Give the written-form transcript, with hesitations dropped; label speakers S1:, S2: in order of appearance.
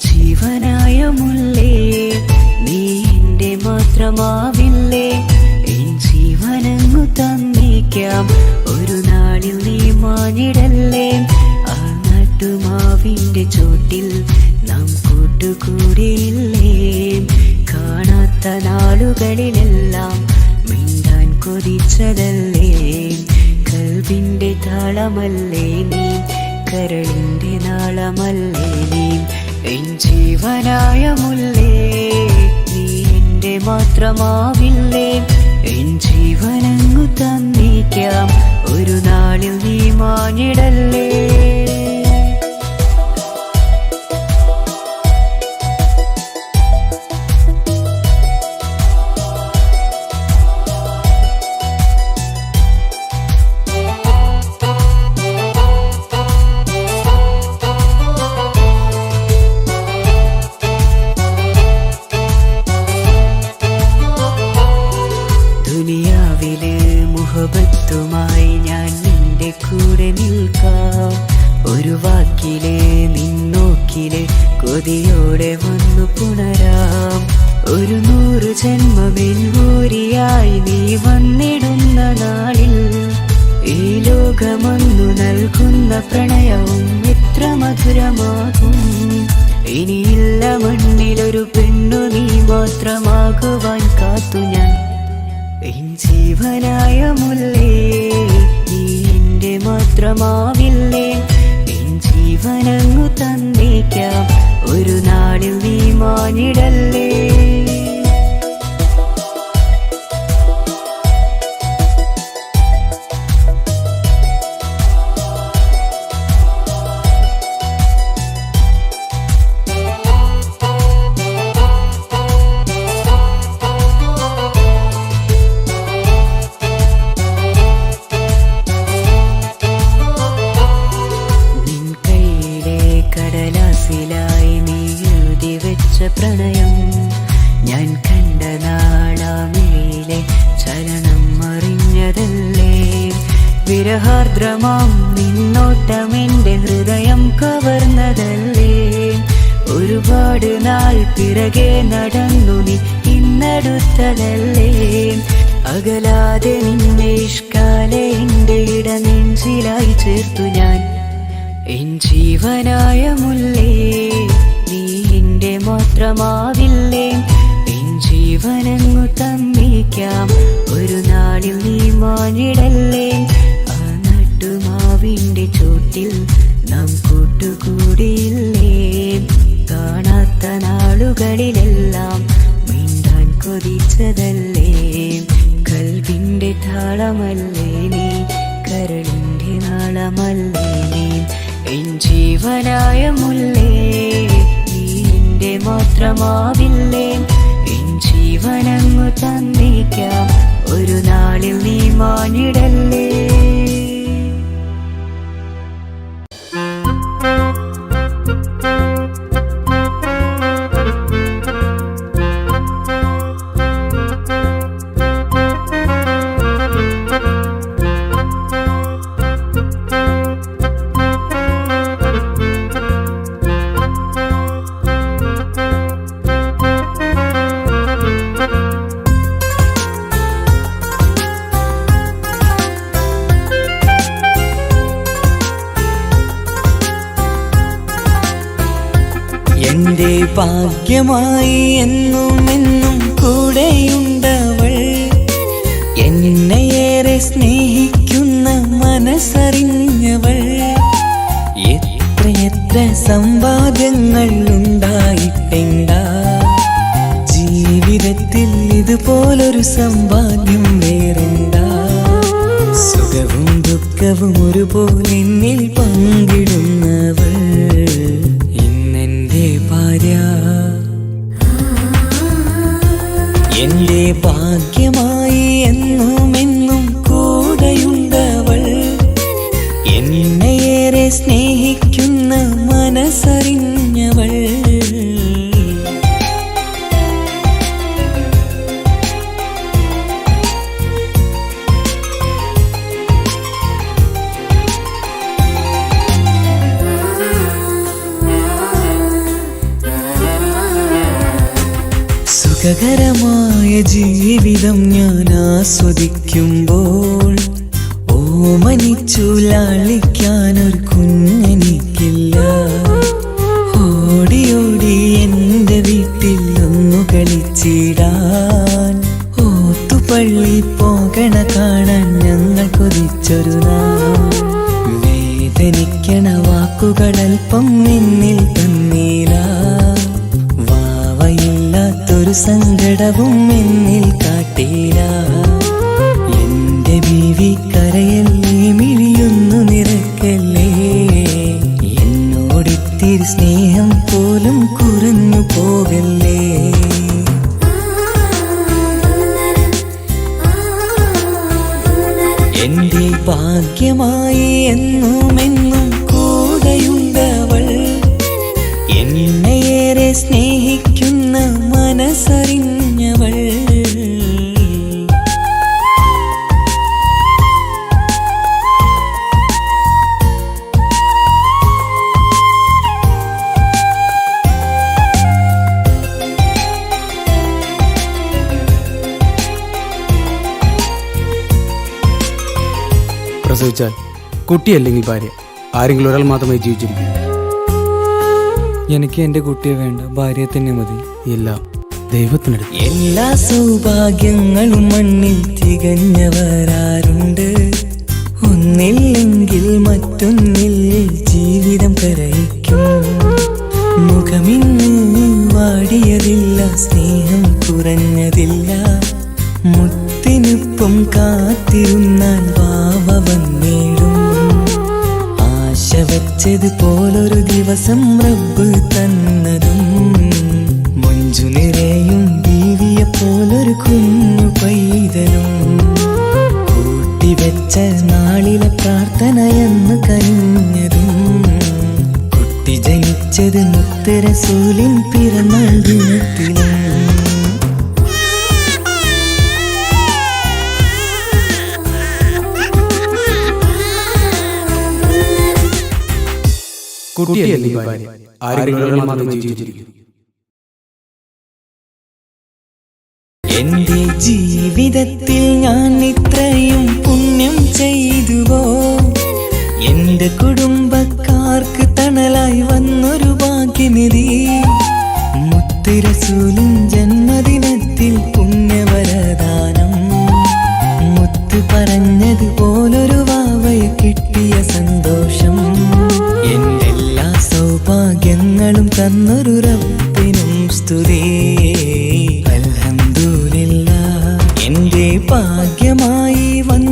S1: ജീവനായ മുല്ലേ നീ എൻ്റെ മാത്രമാവില്ലേ, എൻ ജീവനങ്ങു തന്നേക്കാം ഒരു നാളിൽ നീ മാഞ്ഞിടല്ലേ. ആ നട്ടുമാവിൻ്റെ ചോട്ടിൽ നാം കൂട്ടുകൂടിയില്ലേ, കാണാത്ത നാളുകളിലെല്ലാം മിണ്ടാൻ കൊതിച്ചതല്ലേ. കൽവിൻ്റെ താളമല്ലേ നീ, കരളിൻ്റെ നാളമല്ലേ നീ, എൻ ജീവനായ മുല്ലേ നീ എൻ്റെ മാത്രമാവില്ലേ, എൻ ജീവനങ്ങു തന്നേക്കാം ഒരു നാളിൽ നീ മാഞ്ഞിടല്ലേ. മുഹബത്തുമായി ഞാൻ നിന്റെ കൂടെ നിൽക്കാം, ഒരു വാക്കിലെ നിന്നോക്കിലെ കൊതിയോടെ വന്നു പുണരാം. ഒരു 100 ജന്മമെൻ ഊരിയായി നീ വന്നിടുന്ന നാളിൽ ഈ ലോകമൊന്നു നൽകുന്ന പ്രണയവും എത്ര മധുരമാകും. ഇനിയില്ല മണ്ണിലൊരു പെണ്ണു നീ മാത്രമാകുവാൻ കാത്തു ഞാൻ. എൻ ജീവനായ മുല്ലേ നീ എൻ്റെ മാത്രമാവില്ലേ, എൻ ജീവനങ്ങു തന്നേക്കാം ഒരു നാളിൽ നീ മാഞ്ഞിടല്ലേ. നീ എഴുതി വെച്ച പ്രണയം ഞാൻ കണ്ട നാളാമിഴിയിലെ ചലനം അറിഞ്ഞതല്ലേ. വിരഹാർദ്രമാം നിന്നോട്ടം എൻ്റെ ഹൃദയം കവർന്നതല്ലേ. ഒരുപാട് നാൾ പിറകെ നടന്നു നീ ഇന്നടുത്തതല്ലേ. അകലാതെ നിന്നെ ഇഷ്കാലെ എൻ്റെ ഇടനെഞ്ചിലായി ചേർത്തു ഞാൻ. എൻ ജീവനായ മുല്ലേ നീ എൻ്റെ മാത്രമാവില്ലേ, എൻ ജീവനങ്ങു തന്നേക്കാം ഒരു നാളിൽ നീ മാഞ്ഞിടല്ലേ. ആ നട്ടുമാവിൻ്റെ ചോട്ടിൽ നാം കൂട്ടുകൂടിയില്ലേ, കാണാത്ത നാളുകളിലെല്ലാം മിണ്ടാൻ കൊതിച്ചതല്ലേ. കൽവിൻ്റെ താളമല്ലേ നീ, കരളിൻ്റെ നാളമല്ലേ നീ, എൻ ജീവനായ മുല്ലേ നീ എൻ്റെ മാത്രമാവില്ലേ, എൻ ജീവനങ്ങു തന്നേക്കാം ഒരു നാളിൽ നീ മാഞ്ഞിടല്ലേ.
S2: എന്റെ ഭാഗ്യമായി എന്നും എന്നും കൂടെയുണ്ടവൾ, എന്നെയേറെ സ്നേഹിക്കുന്ന മനസ്സറിഞ്ഞവൾ. എത്രയെത്ര സമ്പാദ്യങ്ങൾ ഉണ്ടായിട്ടെങ്കിലും സമ്പാദ്യം വേറെന്താ? സുഖവും ദുഃഖവും ഒരുപോലെ എന്നിൽ പങ്കിടുന്നവൾ ഇന്നെന്റെ ഭാര്യ. എന്റെ ഭാഗ്യമായി എന്നും എന്നും കൂടെയുണ്ടവൾ. എന്നെയേറെ സ്നേഹിക്കുന്ന മനസ്സറിഞ്ഞവൾ. സുഖകരമായ ജീവിതം ഞാൻ ആസ്വദിക്കുമ്പോൾ ഓമനിച്ചു ലാളിക്കാനൊരു കുഞ്ഞെനിക്കില്ല. ഓടി ഓടി എൻ്റെ വീട്ടിൽ ഒന്നു കളിച്ചിടാൻ ഓത്തുപള്ളി പോകണ കാണാൻ ഞങ്ങൾ കൊതിച്ചൊരു നാൾ. വേദനിക്കണ വാക്കുകളൽപ്പം നിന്നിൽ തന്നീല. വാവയില്ലാത്തൊരു സങ്കടവും എന്നിൽ കാട്ടീല. എന്റെ ബീവി കരയല്ലേ, മിഴിയൊന്നു നിറക്കല്ലേ. എന്നോടിത്തിരി സ്നേഹം പോലും കുറഞ്ഞു പോകല്ലേ. എന്റെ ഭാഗ്യമായി എന്നും എന്നും കൂടെയുണ്ടവൾ. എന്നെയേറെ സ്നേഹിക്കുന്ന മനസ്സറിഞ്ഞവൾ.
S3: പ്രസവിച്ചാൽ കുട്ടിയല്ലെങ്കിൽ ഭാര്യ, ആരെങ്കിലും ഒരാൾ മാത്രമേ ജീവിച്ചിരിക്കൂ. എനിക്ക് എൻ്റെ കുട്ടിയെ വേണ്ട, ഭാര്യയെ തന്നെ മതി. എല്ലാം ദൈവത്തിനടുത്ത്.
S2: എല്ലാ സൗഭാഗ്യങ്ങളും മണ്ണിൽ തികഞ്ഞവരാരുണ്ട്? ഒന്നില്ലെങ്കിൽ മറ്റൊന്നിൽ ജീവിതം കരയിക്കും. മുഖമിന്ന് വാടിയതില്ല, സ്നേഹം കുറഞ്ഞതില്ല. മുത്തിനൊപ്പം കാത്തിരുന്നാൽ വാവ വന്നിടും. ആശ വച്ചത് പോലൊരു ദിവസം റബ്ബ് തന്നതും. മഞ്ജു നിറയും ബീവിയെ പോലൊരു കുഞ്ഞു പൈതലും. കൂട്ടിവെച്ച നാളിലെ പ്രാർത്ഥനയെന്ന് കഴിഞ്ഞതും. കുട്ടി ജനിച്ചത് മുത്ത് റസൂലിൻ പിറന്നാൾ ദിനത്തിലും.
S3: കുട്ടിയല്ലെങ്കിൽ ഭാര്യ, ആരെങ്കിലും ഒരാൾ മാത്രമേ ജീവിച്ചിരിക്കൂ.
S2: എന്റെ ജീവിതത്തിൽ ഞാൻ ഇത്രയും പുണ്യം ചെയ്തുവോ? എന്റെ കുടുംബക്കാർക്ക് തണലായി വന്നൊരു ഭാഗ്യനിധി. മുത്ത് റസൂലിൻ ജന്മദിനത്തിൽ പുണ്യവരദാനം. മുത്ത് പറഞ്ഞതുപോലൊരു വാവയെ കിട്ടിയ സന്തോഷം. എന്റെ എല്ലാ സൗഭാഗ്യങ്ങളും തന്നൊരു റബ്ബിനും സ്തുതി. അൽഹംദുലില്ലാ. എന്റെ ഭാഗ്യമായി വന്ന